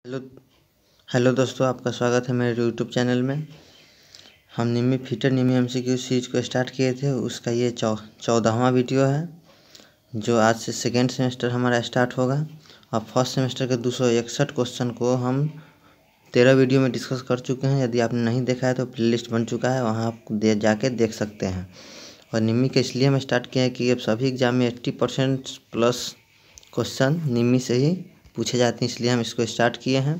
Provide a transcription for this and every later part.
Hello hello दोस्तों, आपका स्वागत है मेरे यूट्यूब चैनल में। हम निम्मी फीटर निम्मी एमसीक्यू सीरीज को स्टार्ट किए थे, उसका ये 14वां वीडियो है जो आज से सेकेंड सेमेस्टर हमारा स्टार्ट होगा। और फर्स्ट सेमेस्टर के 261 क्वेश्चन को हम 13 वीडियो में डिस्कस कर चुके हैं। यदि आपने नहीं देखा है तो प्लेलिस्ट बन चुका है, वहाँ आप जाके देख सकते हैं। और निम्मी के इसलिए हम स्टार्ट किए हैं कि अब सभी एग्जाम में 80% प्लस क्वेश्चन निम्मी से ही पूछे जाते हैं, इसलिए हम इसको स्टार्ट किए हैं।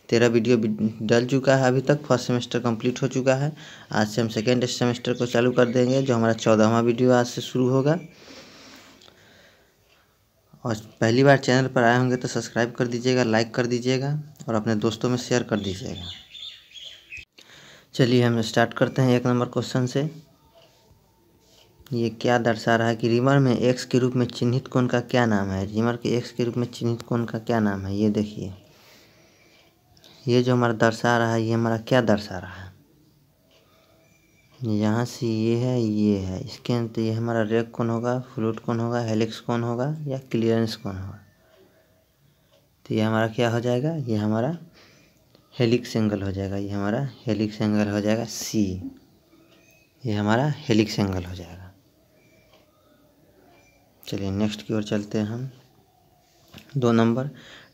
13 वीडियो डल चुका है, अभी तक फर्स्ट सेमेस्टर कंप्लीट हो चुका है। आज से हम सेकेंड सेमेस्टर को चालू कर देंगे, जो हमारा 14वां वीडियो आज से शुरू होगा। और पहली बार चैनल पर आए होंगे तो सब्सक्राइब कर दीजिएगा, लाइक कर दीजिएगा और अपने दोस्तों में शेयर कर दीजिएगा। चलिए हम स्टार्ट करते हैं 1 नंबर क्वेश्चन से। ये क्या दर्शा रहा है कि रिमर में एक्स के रूप में चिन्हित कोण का क्या नाम है। रिमर के एक्स के रूप में चिन्हित कोण का क्या नाम है, ये देखिए। ये जो हमारा दर्शा रहा है, ये हमारा क्या दर्शा रहा है। यहाँ से ये है इसके अंत ये हमारा रेक कोण होगा, फ्लूट कोण होगा, हेलिक्स कोण होगा या क्लियरेंस कोण होगा। तो ये हमारा क्या हो जाएगा, ये हमारा हेलिक्स एंगल हो जाएगा। ये हमारा हेलिक्स एंगल हो जाएगा सी। ये हमारा हेलिक्स एंगल हो जाएगा। चलिए नेक्स्ट की ओर चलते हैं हम। 2 नंबर,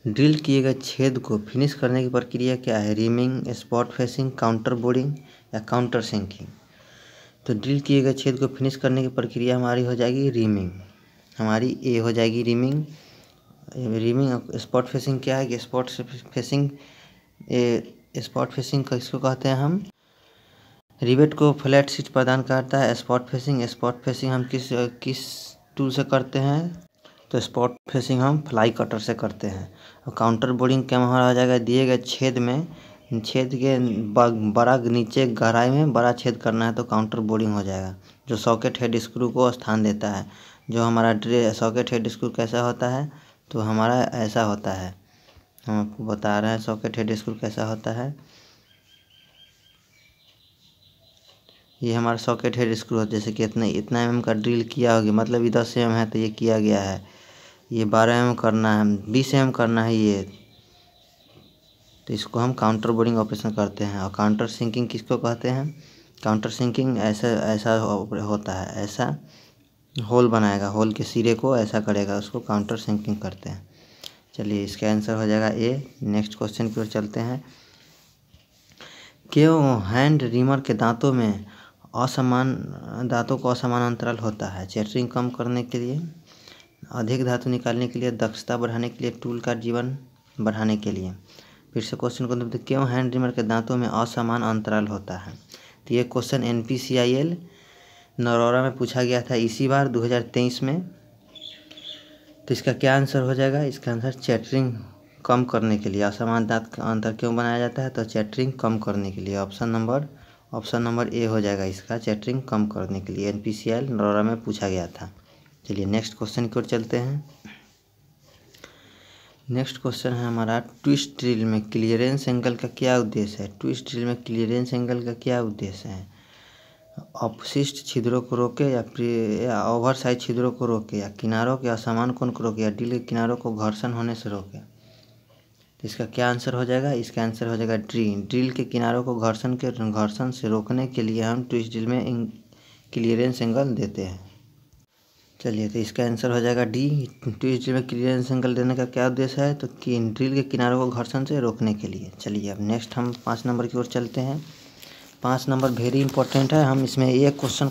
ड्रिल किए गए छेद को फिनिश करने की प्रक्रिया क्या है। Rhyming, spot facing, counter boring या काउंटर सिंकिंग। तो ड्रिल किए गए छेद को फिनिश करने की प्रक्रिया हमारी हो जाएगी रिमिंग। हमारी ए हो जाएगी रिमिंग। स्पॉट फेसिंग क्या है कि स्पॉट फेसिंग किसको कहते हैं हम। रिवेट को फ्लैट सीट प्रदान करता है स्पॉट फेसिंग हम किस टूल से करते हैं, तो स्पॉट फेसिंग हम फ्लाई कटर से करते हैं। और काउंटर बोरिंग क्या हमारा हो जाएगा, दिए गए छेद के बड़ा नीचे गहराई में बड़ा छेद करना है तो काउंटर बोरिंग हो जाएगा, जो सॉकेट हेड स्क्रू को स्थान देता है। जो हमारा सॉकेट हेड स्क्रू कैसा होता है, तो हमारा ऐसा होता है। हम आपको बता रहे हैं सॉकेट हेड स्क्रू कैसा होता है। ये हमारा सॉकेट हेड स्क्रू है। जैसे कि इतना एम का ड्रिल किया होगा, मतलब 10 एम है तो ये किया गया है। ये 12 एम करना है, 20 एम करना है ये, तो इसको हम काउंटर बोरिंग ऑपरेशन करते हैं। और काउंटर सिंकिंग किसको कहते हैं। काउंटर सिंकिंग ऐसा होता है, ऐसा होल बनाएगा, होल के सिरे को ऐसा करेगा, उसको काउंटर सिंकिंग करते हैं। चलिए इसका आंसर हो जाएगा ए। नेक्स्ट क्वेश्चन की ओर चलते हैं। क्यों हैंड रिमर के दांतों को असमान अंतराल होता है। चैटरिंग कम करने के लिए, अधिक धातु निकालने के लिए, दक्षता बढ़ाने के लिए, टूल का जीवन बढ़ाने के लिए। फिर से क्वेश्चन को देखते, क्यों हैंड रिमर के दांतों में असमान अंतराल होता है। तो ये क्वेश्चन NPCIL नरोरा में पूछा गया था इसी बार 2023 में। तो इसका क्या आंसर हो जाएगा, इसका आंसर चैटरिंग कम करने के लिए। असमान दांत का अंतर क्यों बनाया जाता है, तो चैटरिंग कम करने के लिए। ऑप्शन नंबर ए हो जाएगा इसका, चैटरिंग कम करने के लिए। NPCIL नरोरा में पूछा गया था। चलिए नेक्स्ट क्वेश्चन की ओर चलते हैं। नेक्स्ट क्वेश्चन है हमारा, ट्विस्ट ड्रिल में क्लियरेंस एंगल का क्या उद्देश्य है। ट्विस्ट ड्रिल में क्लियरेंस एंगल का क्या उद्देश्य है। अपशिष्ट छिद्रों को रोके या ओवर साइज छिद्रों को रोके, या किनारों के असमान कोण को रोके, या ड्रिल के किनारों को घर्षण होने से रोके। तो इसका क्या आंसर हो जाएगा, इसका आंसर हो जाएगा ड्रिल के किनारों को घर्षण से रोकने के लिए हम ट्विस्ट ड्रिल में क्लियरेंस एंगल देते हैं। चलिए तो इसका आंसर हो जाएगा डी। ट्विस्ट ड्रिल में क्लियरेंस एंगल देने का क्या उद्देश्य है, तो ड्रिल के किनारों को घर्षण से रोकने के लिए। चलिए अब नेक्स्ट हम 5 नंबर की ओर चलते हैं। 5 नंबर वेरी इंपॉर्टेंट है। हम इसमें एक क्वेश्चन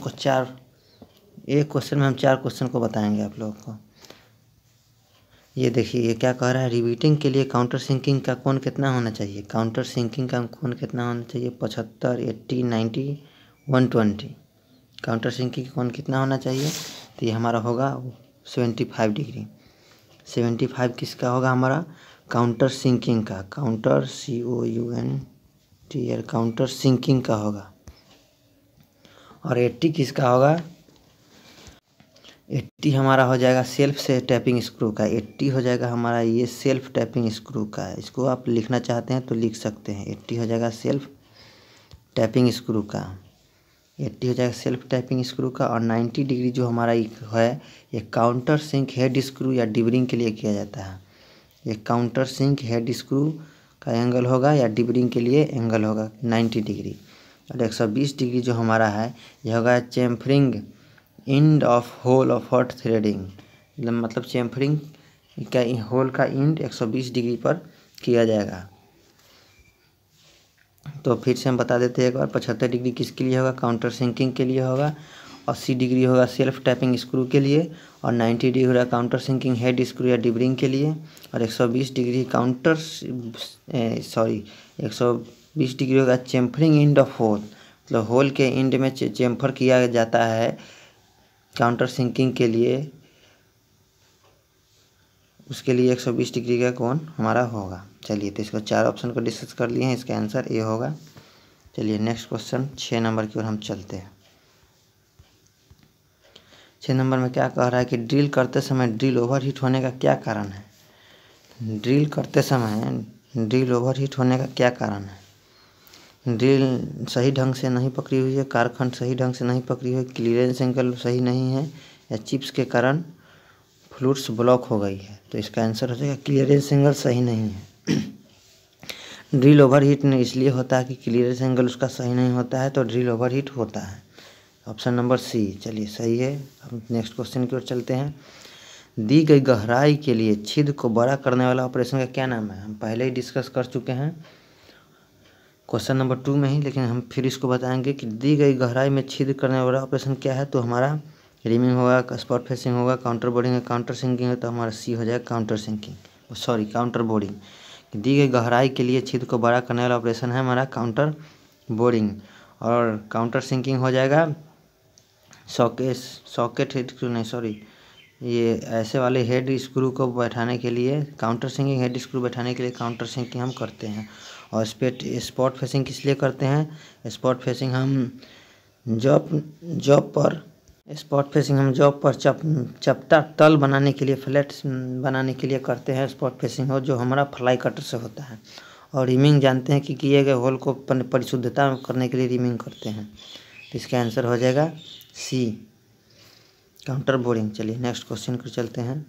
में हम 4 क्वेश्चन को बताएंगे आप लोगों को। ये देखिए ये क्या कह रहा है, रिवीटिंग के लिए काउंटर सिंकिंग का कोण कितना होना चाहिए। काउंटर सिंकिंग का कोण कितना होना चाहिए, 75, 80, 90, 120। काउंटर सिंकिंग का कोण कितना होना चाहिए, तो ये हमारा होगा 75 डिग्री। 75 किसका होगा हमारा, काउंटर सिंकिंग का, काउंटर COUNTR काउंटर सिंकिंग का होगा। और 80 किसका होगा, 80 हमारा हो जाएगा सेल्फ से टैपिंग स्क्रू का। 80 हो जाएगा हमारा ये सेल्फ टैपिंग स्क्रू का। इसको आप लिखना चाहते हैं तो लिख सकते हैं। 80 हो जाएगा सेल्फ टैपिंग स्क्रू का। 80 हो जाएगा सेल्फ टैपिंग स्क्रू का। और 90 डिग्री जो हमारा है, ये काउंटर सिंक हेड स्क्रू या डिबरिंग के लिए किया जाता है। ये काउंटर सिंक हेड स्क्रू का एंगल होगा या डिबरिंग के लिए एंगल होगा 90 डिग्री। और 120 डिग्री जो हमारा है यह होगा chamfering end of hole of hot threading, मतलब चेम्फरिंग का होल का इंड 120 डिग्री पर किया जाएगा। तो फिर से हम बता देते हैं एक बार, 75 डिग्री किसके लिए होगा, काउंटर सिंकिंग के लिए होगा, 80 डिग्री होगा सेल्फ टैपिंग स्क्रू के लिए, और 90 डिग्री होगा काउंटर सिंकिंग हेड स्क्रू या डिबरिंग के लिए, और 120 डिग्री 120 डिग्री होगा चेम्फरिंग इंड ऑफ होल, मतलब होल के इंड में चेम्फर किया जाता है काउंटर सिंकिंग के लिए, उसके लिए 120 डिग्री का कोण हमारा होगा। चलिए, तो इसको 4 ऑप्शन को डिस्कस कर लिए हैं, इसका आंसर ए होगा। चलिए नेक्स्ट क्वेश्चन 6 नंबर की ओर हम चलते हैं। 6 नंबर में क्या कह रहा है कि ड्रिल करते समय ड्रिल ओवरहीट होने का क्या कारण है। ड्रिल करते समय ड्रिल ओवरहीट होने का क्या कारण है। ड्रिल सही ढंग से नहीं पकड़ी हुई है, कारखंड सही ढंग से नहीं पकड़ी हुई है, क्लीयरेंस एंगल सही नहीं है, या चिप्स के कारण फ्लूइड्स ब्लॉक हो गई है। तो इसका आंसर हो जाएगा क्लीयरेंस एंगल सही नहीं है। ड्रिल ओवरहीट इसलिए होता है कि क्लीयरेंस एंगल उसका सही नहीं होता है, तो ड्रिल ओवरहीट होता है। ऑप्शन नंबर सी चलिए सही है। हम नेक्स्ट क्वेश्चन की ओर चलते हैं। दी गई गहराई के लिए छिद्र को बड़ा करने वाला ऑपरेशन का क्या नाम है। हम पहले ही डिस्कस कर चुके हैं क्वेश्चन नंबर 2 में ही, लेकिन हम फिर इसको बताएंगे कि दी गई गहराई में छिद्र करने वाला ऑपरेशन क्या है। तो हमारा रिमिंग होगा, स्पॉट फेसिंग होगा, काउंटर बोर्डिंग है, काउंटर सिंकिंग है, तो हमारा सी हो जाएगा counter sinking, sorry counter boring. दी गई गहराई के लिए छिद्र को बड़ा करने वाला ऑपरेशन है हमारा काउंटर बोर्डिंग, और काउंटर सिंकिंग हो जाएगा सॉकेट हेड स्क्रू नहीं, सॉरी ये ऐसे वाले हेड स्क्रू को बैठाने के लिए काउंटर सिंकिंग, हेड स्क्रू बैठाने के लिए काउंटर सिंकिंग हम करते हैं। और स्पॉट फेसिंग किस लिए करते हैं। स्पॉट फेसिंग हम जॉब पर चपटा तल बनाने के लिए, फ्लैट बनाने के लिए करते हैं स्पॉट फेसिंग, हो जो हमारा फ्लाई कटर से होता है। और रिमिंग जानते हैं कि किए गए होल को परिशुद्धता करने के लिए रिमिंग करते हैं। तो इसका आंसर हो जाएगा सी काउंटर बोरिंग। चलिए नेक्स्ट क्वेश्चन को चलते हैं।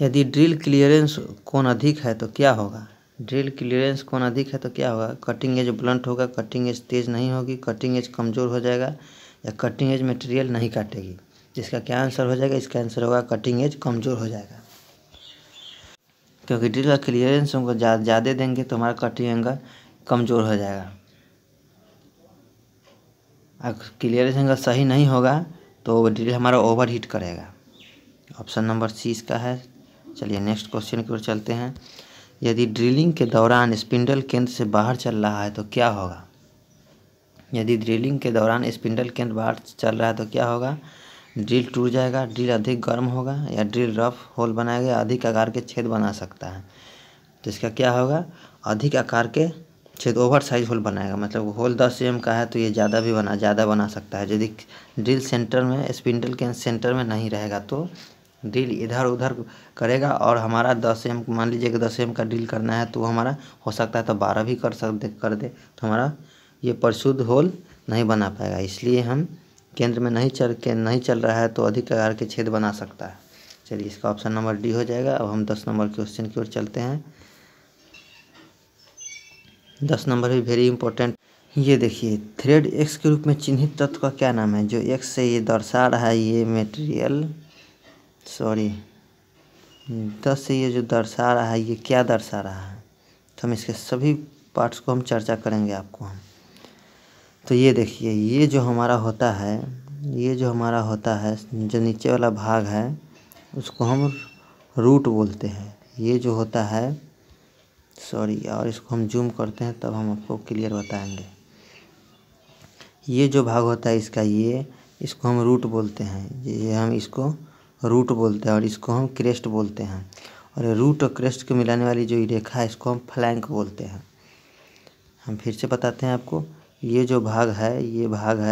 यदि ड्रिल क्लियरेंस कोण अधिक है तो क्या होगा। ड्रिल क्लियरेंस कोण अधिक है तो क्या होगा। कटिंग एज ब्लंट होगा, कटिंग एज तेज नहीं होगी, कटिंग एज कमज़ोर हो जाएगा, या कटिंग एज मटेरियल नहीं काटेगी। जिसका क्या आंसर हो जाएगा, इसका आंसर होगा कटिंग एज कमज़ोर हो जाएगा, क्योंकि ड्रिल का क्लियरेंस हमको ज़्यादा देंगे तो हमारा कटिंग एंगल कमज़ोर हो जाएगा। अगर क्लियरेंस एंगल सही नहीं होगा तो ड्रिल हमारा ओवरहीट करेगा। ऑप्शन नंबर सी इसका है। चलिए नेक्स्ट क्वेश्चन की ओर चलते हैं। यदि ड्रिलिंग के दौरान स्पिंडल केंद्र से बाहर चल रहा है तो क्या होगा। यदि ड्रिलिंग के दौरान स्पिंडल केंद्र बाहर चल रहा है तो क्या होगा। ड्रिल टूट जाएगा, ड्रिल अधिक गर्म होगा, या ड्रिल रफ होल बनाएगा, अधिक आकार के छेद बना सकता है। तो इसका क्या होगा, अधिक आकार के छेद, ओवर साइज होल बनाएगा। मतलब होल 10 mm का है तो ये ज़्यादा बना सकता है। यदि ड्रिल सेंटर में, स्पिंडल के सेंटर में नहीं रहेगा तो ड्रिल इधर उधर करेगा, और हमारा 10 mm, मान लीजिए कि 10 mm का ड्रिल करना है तो हमारा हो सकता है तो 12 भी कर दे, तो हमारा ये परिशुद्ध होल नहीं बना पाएगा। इसलिए हम केंद्र में नहीं चल रहा है तो अधिक आकार के छेद बना सकता है। चलिए इसका ऑप्शन नंबर डी हो जाएगा। अब हम 10 नंबर क्वेश्चन की ओर चलते हैं। 10 नंबर भी वेरी इंपॉर्टेंट। ये देखिए, थ्रेड एक्स के रूप में चिन्हित तत्व का क्या नाम है। जो एक्स से ये दर्शा रहा है ये मटेरियल, सॉरी 10 से ये जो दर्शा रहा है ये क्या दर्शा रहा है। तो हम इसके सभी पार्ट्स को हम चर्चा करेंगे आपको हम। तो ये देखिए, ये जो हमारा होता है, जो नीचे वाला भाग है उसको हम रूट बोलते हैं। ये जो होता है, सॉरी, और इसको हम जूम करते हैं तब हम आपको क्लियर बताएंगे। ये जो भाग होता है इसका, इसको हम रूट बोलते हैं। ये हम इसको रूट बोलते हैं, और इसको हम क्रेस्ट बोलते हैं। और रूट और क्रेस्ट को मिलाने वाली जो रेखा है इसको हम फ्लैंक बोलते हैं। हम फिर से बताते हैं आपको। ये जो भाग है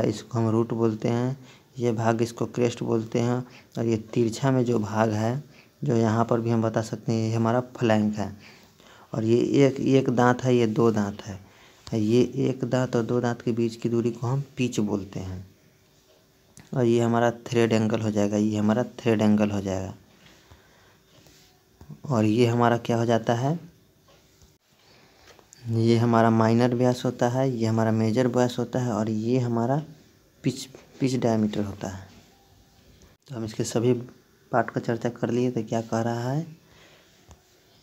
इसको हम रूट बोलते हैं, ये भाग इसको क्रेस्ट बोलते हैं, और ये तिरछा में जो भाग है, जो यहाँ पर भी हम बता सकते हैं, ये हमारा फ्लैंक है। और ये एक दांत है, ये 2 दांत है। ये एक दांत और 2 दांत के बीच की दूरी को हम पिच बोलते हैं। और ये हमारा थ्रेड एंगल हो जाएगा, और ये हमारा क्या हो जाता है, ये हमारा माइनर व्यास होता है, ये हमारा मेजर व्यास होता है और ये हमारा पिच डायमीटर होता है। तो हम इसके सभी पार्ट का चर्चा कर लिए। तो क्या कह रहा है,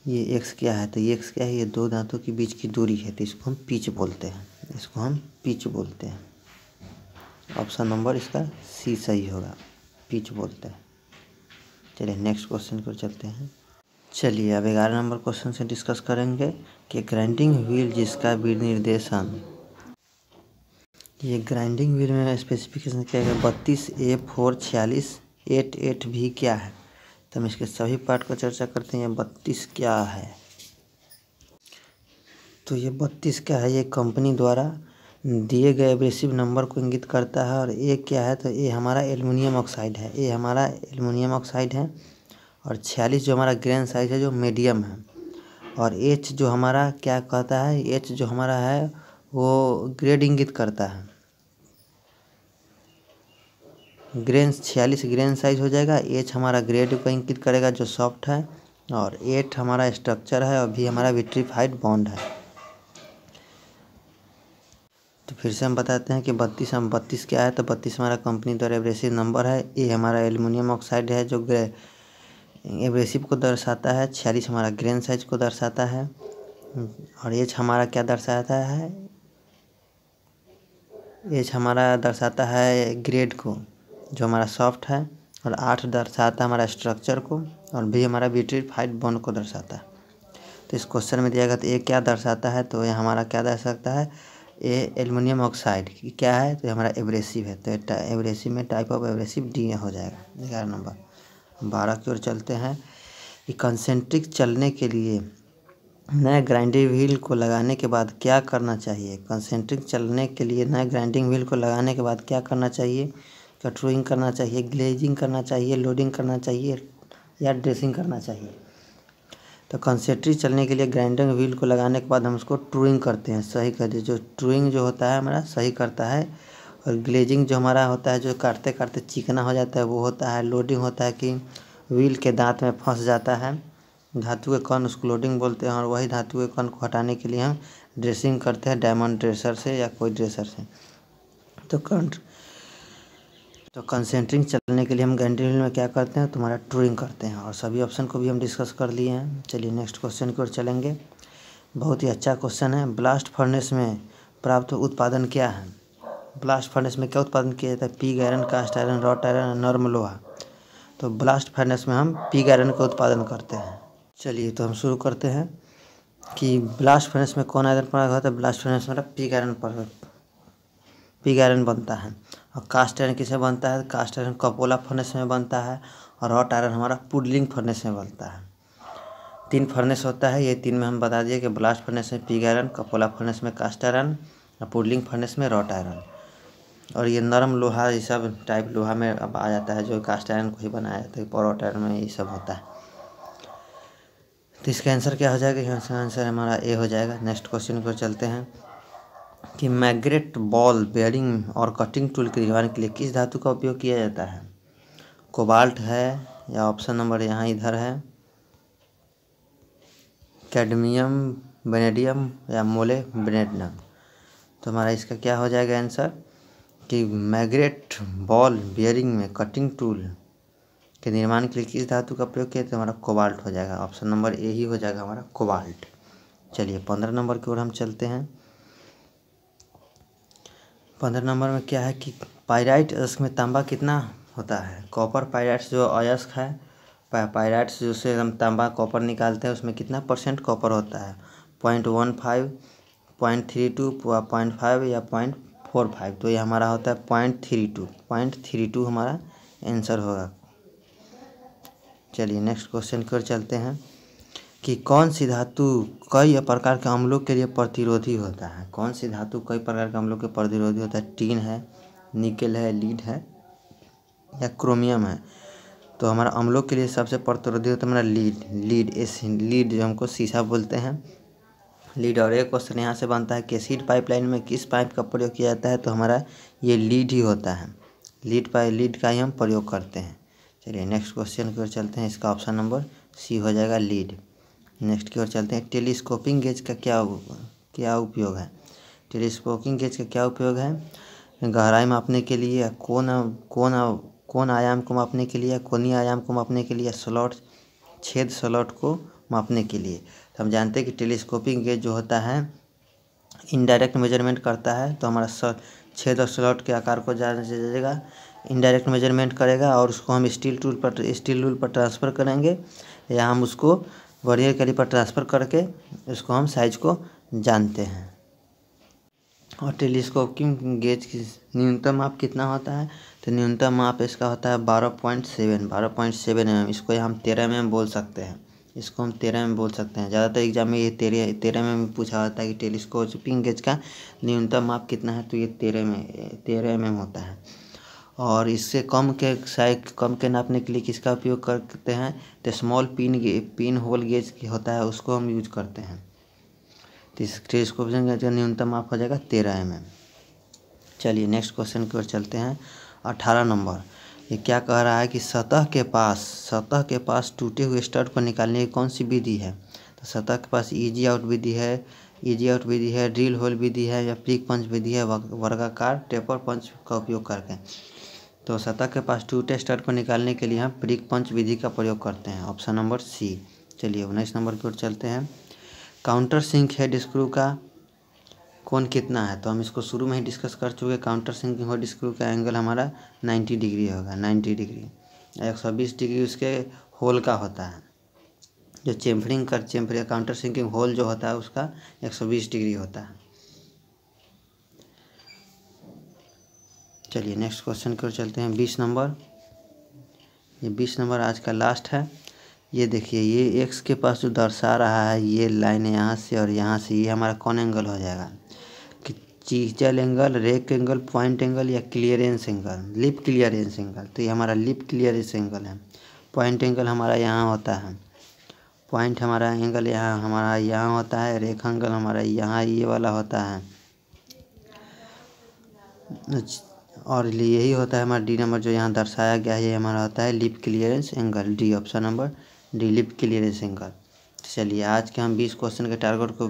ये एक्स क्या है, तो ये एक्स क्या है, ये दो दांतों के बीच की दूरी है, तो इसको हम पिच बोलते हैं, इसको हम पिच बोलते हैं। ऑप्शन नंबर इसका सी सही होगा, पिच बोलते हैं। चलिए नेक्स्ट क्वेश्चन पर चलते हैं। चलिए अब 11 नंबर क्वेश्चन से डिस्कस करेंगे कि ग्राइंडिंग व्हील जिसका विनिर्देशन, ये ग्राइंडिंग व्हील में स्पेसिफिकेशन क्या है, 32A4 46 88 भी क्या है। तो हम इसके सभी पार्ट को चर्चा करते हैं। 32 क्या है, तो ये 32 क्या है, ये कंपनी द्वारा दिए गए एब्रेसिव नंबर को इंगित करता है। और ए क्या है, तो ये हमारा एल्युमिनियम ऑक्साइड है, ये हमारा एल्युमिनियम ऑक्साइड है। और 46 जो हमारा ग्रेन साइज है जो मीडियम है। और एच जो हमारा क्या कहता है, एच जो हमारा है वो ग्रेड इंगित करता है। ग्रेन 46 ग्रेन साइज हो जाएगा, एच हमारा ग्रेड को इंगित करेगा जो सॉफ्ट है, और 8 हमारा स्ट्रक्चर है, और भी हमारा विट्रीफाइड बॉन्ड है। तो फिर से हम बताते हैं कि 32 क्या है, तो 32 हमारा कंपनी द्वारा एब्रेसिव नंबर है। ए हमारा एल्युमिनियम ऑक्साइड है जो एब्रेसिव को दर्शाता है। 46 हमारा ग्रेन साइज को दर्शाता है। और एच हमारा क्या दर्शाता है, एच हमारा दर्शाता है ग्रेड को जो हमारा सॉफ्ट है। और 8 दर्शाता है हमारा स्ट्रक्चर को, और भी हमारा विट्रीफाइड बॉन्ड को दर्शाता है। तो इस क्वेश्चन में दिया गया तो ए क्या दर्शाता है, तो ये हमारा क्या दर्शाता है, ए एल्युमिनियम ऑक्साइड क्या है, तो हमारा एब्रेसिव है। तो एब्रेसिव में टाइप ऑफ एब्रेसिव डी हो जाएगा। 11 नंबर। 12 की ओर चलते हैं कि कंसेंट्रिक चलने के लिए नए ग्राइंडिंग व्हील को लगाने के बाद क्या करना चाहिए। कंसेंट्रिक चलने के लिए नए ग्राइंडिंग व्हील को लगाने के बाद क्या करना चाहिए, कटरिंग करना चाहिए, ग्लेजिंग करना चाहिए, लोडिंग करना चाहिए या ड्रेसिंग करना चाहिए। तो कंसेंट्रिक चलने के लिए ग्राइंडिंग व्हील को लगाने के बाद हम उसको ट्रूइंग करते हैं, सही कर दिए। जो ट्रूइंग जो होता है हमारा सही करता है। और ग्लेजिंग जो हमारा होता है जो काटते काटते चिकना हो जाता है वो होता है। लोडिंग होता है कि व्हील के दांत में फंस जाता है धातु के कण, उसको लोडिंग बोलते हैं। और वही धातु के कण को हटाने के लिए हम ड्रेसिंग करते हैं डायमंड ड्रेसर से या कोई ड्रेसर से। तो कंसेंट्रिक चलने के लिए हम ग्राइंडिंग व्हील में क्या करते हैं, तुम्हारा ट्रूइंग करते हैं। और सभी ऑप्शन को भी हम डिस्कस कर लिए हैं। चलिए नेक्स्ट क्वेश्चन की ओर चलेंगे। बहुत ही अच्छा क्वेश्चन है। ब्लास्ट फर्नेस में प्राप्त उत्पादन क्या है। ब्लास्ट फर्नेस में क्या उत्पादन किया जाता है, pig iron, cast iron, wrought iron, नर्म लोहा। तो ब्लास्ट फर्नेस में हम पिग आयरन का उत्पादन करते हैं। चलिए तो हम शुरू करते हैं कि ब्लास्ट फर्नेस में कौन आयरन पैदा होता है। ब्लास्ट फर्नेस में पिग आयरन बनता है। और कास्ट आयरन किसे बनता है, कास्ट आयरन कपोला फर्नेस में बनता है। और रॉट आयरन हमारा पुडलिंग फर्नेस में बनता है। 3 फर्नेस होता है, ये 3 में हम बता दिए कि ब्लास्ट फर्नेस में पिग आयरन, कपोला फर्नेस में कास्ट आयरन, और पुडलिंग फर्नेस में रॉट आयरन। और ये नरम लोहा ये सब टाइप लोहा में अब आ जाता है जो कास्ट आयरन को ही बनाया जाता है, रॉट आयरन में ये सब होता है। तो इसका आंसर क्या हो जाएगा, इसका आंसर हमारा ए हो जाएगा। नेक्स्ट क्वेश्चन पर चलते हैं कि मैग्नेट बॉल बेयरिंग और कटिंग टूल के निर्माण के लिए किस धातु का उपयोग किया जाता है। कोबाल्ट है, या ऑप्शन नंबर यहाँ इधर है कैडमियम, वेनेडियम, या मोलिब्डेनम। तो हमारा इसका क्या हो जाएगा आंसर कि मैग्नेट बॉल बेयरिंग में कटिंग टूल के निर्माण के लिए किस धातु का प्रयोग किया, तो हमारा कोबाल्ट हो जाएगा। ऑप्शन नंबर ए ही हो जाएगा हमारा कोबाल्ट। चलिए 15 नंबर की ओर हम चलते हैं। 15 नंबर में क्या है कि पाइराइट अयस्क में तांबा कितना होता है। कॉपर पाइराइट्स जो अयस्क है, पाइराइट्स जिससे हम तांबा कॉपर निकालते हैं उसमें कितना % कॉपर होता है, 0.15, 0.32, 0.5 या 0.45। तो ये हमारा होता है 0.32 हमारा आंसर होगा। चलिए नेक्स्ट क्वेश्चन की ओर चलते हैं कि कौन सी धातु कई प्रकार के अम्लों के लिए प्रतिरोधी होता है। कौन सी धातु कई प्रकार के अम्लों के प्रतिरोधी होता है। टीन है, निकेल है, लीड है, या क्रोमियम है। तो हमारा अम्लों के लिए सबसे प्रतिरोधी होता है हमारा लीड जो हमको शीशा बोलते हैं, लीड। और एक क्वेश्चन यहाँ से बनता है कि एसिड पाइपलाइन में किस पाइप का प्रयोग किया जाता है। तो हमारा ये लीड ही होता है, लीड का ही हम प्रयोग करते हैं। चलिए नेक्स्ट क्वेश्चन की ओर चलते हैं। इसका ऑप्शन नंबर सी हो जाएगा लीड। नेक्स्ट की ओर चलते हैं। टेलीस्कोपिंग गेज का क्या उपयोग है। टेलीस्कोपिंग गेज का क्या उपयोग है? गहराई मापने के लिए, कोण आयाम को मापने के लिए, कोणीय आयाम को मापने के लिए, छेद स्लॉट को मापने के लिए। तो हम जानते हैं कि टेलीस्कोपिंग गेज जो होता है इनडायरेक्ट मेजरमेंट करता है, तो हमारा छेद और स्लॉट के आकार को जानेगा, इनडायरेक्ट मेजरमेंट करेगा और उसको हम स्टील रूल पर ट्रांसफ़र करेंगे, या हम उसको वर्नियर कैलिपर पर ट्रांसफ़र करके उसको हम साइज को जानते हैं। और टेलीस्कोपिंग गेज की न्यूनतम माप कितना होता है? तो न्यूनतम माप इसका होता है 12.7 mm। इसको हम 13 mm बोल सकते हैं, इसको हम 13 mm बोल सकते हैं। ज़्यादातर एग्जाम में ये 13 mm पूछा होता है कि टेलीस्कोपिंग गेज का न्यूनतम माप कितना है, तो ये 13 mm होता है। और इससे कम के नापने के लिए किसका उपयोग करते हैं? तो स्मॉल पिन होल गेज होता है, उसको हम यूज करते हैं। तो इस टेलीस्कोपिंग गेज का न्यूनतम माप हो जाएगा 13 mm। चलिए नेक्स्ट क्वेश्चन की ओर चलते हैं। 18 नंबर, ये क्या कह रहा है कि सतह के पास टूटे हुए स्टड को निकालने की कौन सी विधि है? तो सतह के पास इजी आउट विधि है, ड्रिल होल विधि है, या प्रिक पंच विधि है, वर्गाकार टेपर पंच का उपयोग करके। तो सतह के पास टूटे स्टड को निकालने के लिए हम प्रिक पंच विधि का प्रयोग करते हैं, ऑप्शन नंबर सी। चलिए 19 नंबर की ओर चलते हैं। काउंटर सिंक हेड स्क्रू का कोण कितना है? तो हम इसको शुरू में ही डिस्कस कर चुके। काउंटर सिंक हेड स्क्रू का एंगल हमारा 90 डिग्री होगा, 90 डिग्री। 120 डिग्री उसके होल का होता है। जो चेम्फरिंग काउंटर सिंकिंग होल जो होता है उसका 120 डिग्री होता है। चलिए नेक्स्ट क्वेश्चन की ओर चलते हैं। 20 नंबर, ये 20 नंबर आज का लास्ट है। ये देखिए, ये एक्स के पास जो दर्शा रहा है ये लाइन यहाँ से और यहाँ से, ये हमारा कौन एंगल हो जाएगा? कि chisel angle, rake angle, point angle, या clearance angle, lip clearance angle. तो ये हमारा लिप क्लियरेंस एंगल है। पॉइंट एंगल हमारा यहाँ होता है, पॉइंट हमारा एंगल यहाँ होता है। रेक एंगल हमारा यहाँ ये वाला होता है। और यही होता है हमारा डी नंबर जो यहाँ दर्शाया गया है, ये हमारा होता है lip clearance angle, D, option number D, lip clearance angle. चलिए आज के हम 20 क्वेश्चन के टारगेट को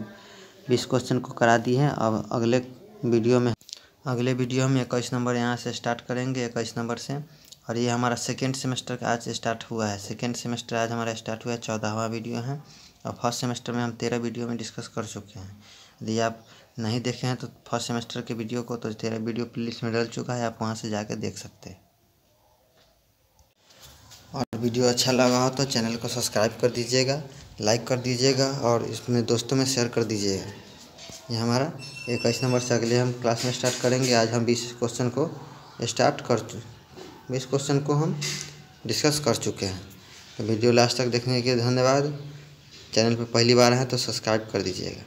20 क्वेश्चन को करा दिए हैं। अब अगले वीडियो में 21 नंबर यहाँ से स्टार्ट करेंगे, 21 नंबर से। और ये हमारा सेकेंड सेमेस्टर का आज स्टार्ट हुआ है। सेकेंड सेमेस्टर आज हमारा स्टार्ट हुआ है, 14वां वीडियो है। और फर्स्ट सेमेस्टर में हम 13 वीडियो में डिस्कस कर चुके हैं। यदि आप नहीं देखे हैं तो फर्स्ट सेमेस्टर के वीडियो को, तो 13 वीडियो प्लेलिस्ट में डल चुका है, आप वहाँ से जाकर देख सकते हैं। और वीडियो अच्छा लगा हो तो चैनल को सब्सक्राइब कर दीजिएगा, लाइक कर दीजिएगा और इसमें दोस्तों में शेयर कर दीजिएगा। ये हमारा 21 नंबर से अगले हम क्लास में स्टार्ट करेंगे। आज हम 20 क्वेश्चन को हम डिस्कस कर चुके हैं। तो वीडियो लास्ट तक देखने के लिए धन्यवाद। चैनल पर पहली बार है तो सब्सक्राइब कर दीजिएगा।